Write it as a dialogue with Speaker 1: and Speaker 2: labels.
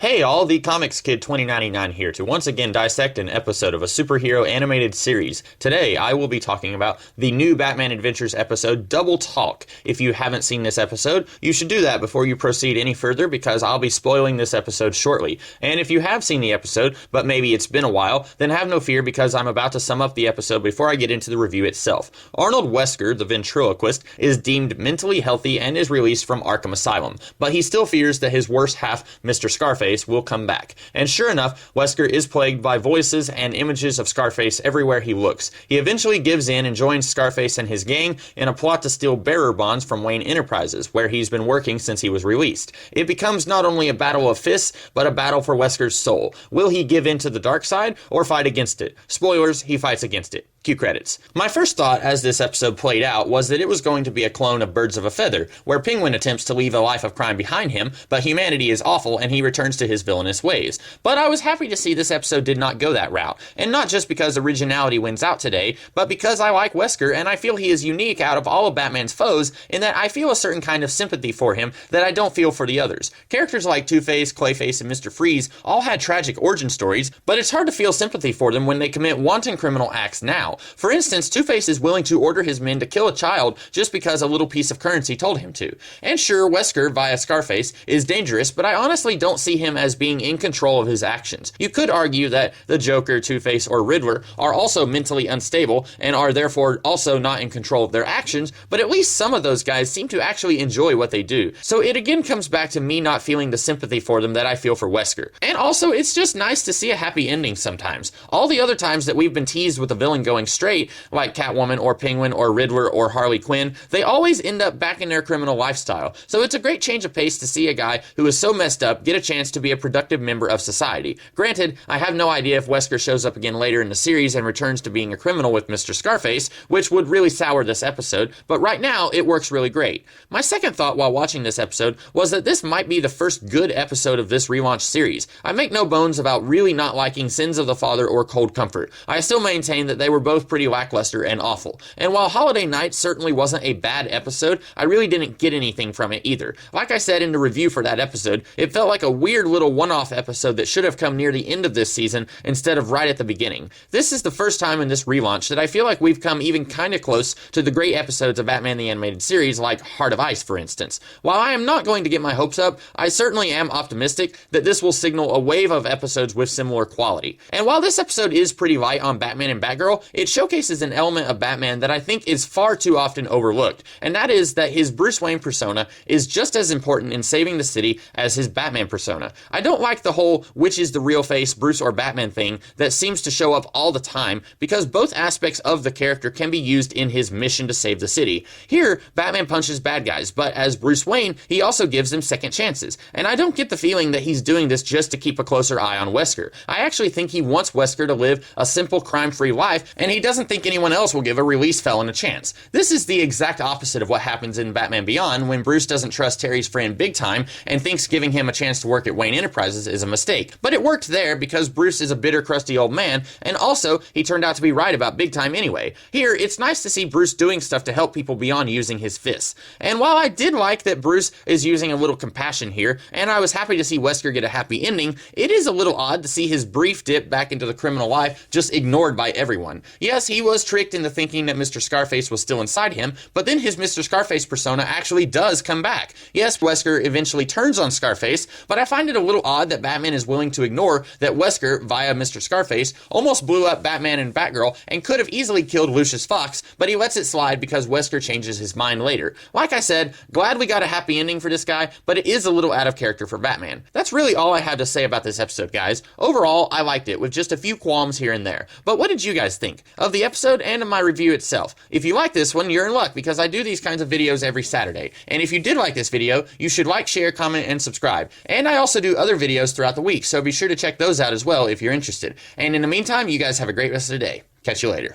Speaker 1: Hey all, the Comics Kid 2099 here to once again dissect an episode of a superhero animated series. Today I will be talking about the new Batman Adventures episode, Double Talk. If you haven't seen this episode, you should do that before you proceed any further because I'll be spoiling this episode shortly. And if you have seen the episode, but maybe it's been a while, then have no fear because I'm about to sum up the episode before I get into the review itself. Arnold Wesker, the ventriloquist, is deemed mentally healthy and is released from Arkham Asylum, but he still fears that his worst half, Mr. Scarface, will come back. And sure enough, Wesker is plagued by voices and images of Scarface everywhere he looks. He eventually gives in and joins Scarface and his gang in a plot to steal bearer bonds from Wayne Enterprises, where he's been working since he was released. It becomes not only a battle of fists, but a battle for Wesker's soul. Will he give in to the dark side or fight against it? Spoilers, he fights against it. Cue credits. My first thought as this episode played out was that it was going to be a clone of Birds of a Feather, where Penguin attempts to leave a life of crime behind him, but humanity is awful and he returns to his villainous ways. But I was happy to see this episode did not go that route, and not just because originality wins out today, but because I like Wesker and I feel he is unique out of all of Batman's foes in that I feel a certain kind of sympathy for him that I don't feel for the others. Characters like Two-Face, Clayface, and Mr. Freeze all had tragic origin stories, but it's hard to feel sympathy for them when they commit wanton criminal acts now. For instance, Two-Face is willing to order his men to kill a child just because a little piece of currency told him to. And sure, Wesker, via Scarface, is dangerous, but I honestly don't see him as being in control of his actions. You could argue that the Joker, Two-Face, or Riddler are also mentally unstable and are therefore also not in control of their actions, but at least some of those guys seem to actually enjoy what they do. So it again comes back to me not feeling the sympathy for them that I feel for Wesker. And also, it's just nice to see a happy ending sometimes. All the other times that we've been teased with a villain going straight, like Catwoman or Penguin or Riddler or Harley Quinn, they always end up back in their criminal lifestyle. So it's a great change of pace to see a guy who is so messed up get a chance to be a productive member of society. Granted, I have no idea if Wesker shows up again later in the series and returns to being a criminal with Mr. Scarface, which would really sour this episode, but right now it works really great. My second thought while watching this episode was that this might be the first good episode of this relaunch series. I make no bones about really not liking Sins of the Father or Cold Comfort. I still maintain that they were both pretty lackluster and awful. And while Holiday Night certainly wasn't a bad episode, I really didn't get anything from it either. Like I said in the review for that episode, it felt like a weird little one-off episode that should have come near the end of this season instead of right at the beginning. This is the first time in this relaunch that I feel like we've come even kind of close to the great episodes of Batman the Animated Series, like Heart of Ice, for instance. While I am not going to get my hopes up, I certainly am optimistic that this will signal a wave of episodes with similar quality. And while this episode is pretty light on Batman and Batgirl, it showcases an element of Batman that I think is far too often overlooked, and that is that his Bruce Wayne persona is just as important in saving the city as his Batman persona. I don't like the whole which is the real face, Bruce or Batman thing that seems to show up all the time, because both aspects of the character can be used in his mission to save the city. Here, Batman punches bad guys, but as Bruce Wayne, he also gives them second chances, and I don't get the feeling that he's doing this just to keep a closer eye on Wesker. I actually think he wants Wesker to live a simple, crime-free life, and he doesn't think anyone else will give a released felon a chance. This is the exact opposite of what happens in Batman Beyond when Bruce doesn't trust Terry's friend Big Time and thinks giving him a chance to work at Wayne Enterprises is a mistake. But it worked there because Bruce is a bitter, crusty old man, and also he turned out to be right about Big Time anyway. Here, it's nice to see Bruce doing stuff to help people beyond using his fists. And while I did like that Bruce is using a little compassion here, and I was happy to see Wesker get a happy ending, it is a little odd to see his brief dip back into the criminal life just ignored by everyone. Yes, he was tricked into thinking that Mr. Scarface was still inside him, but then his Mr. Scarface persona actually does come back. Yes, Wesker eventually turns on Scarface, but I find it a little odd that Batman is willing to ignore that Wesker, via Mr. Scarface, almost blew up Batman and Batgirl and could have easily killed Lucius Fox, but he lets it slide because Wesker changes his mind later. Like I said, glad we got a happy ending for this guy, but it is a little out of character for Batman. That's really all I have to say about this episode, guys. Overall, I liked it, with just a few qualms here and there. But what did you guys think of the episode and of my review itself? If you like this one, you're in luck because I do these kinds of videos every Saturday. And if you did like this video, you should like, share, comment, and subscribe. And I also do other videos throughout the week, so be sure to check those out as well if you're interested. And in the meantime, you guys have a great rest of the day. Catch you later.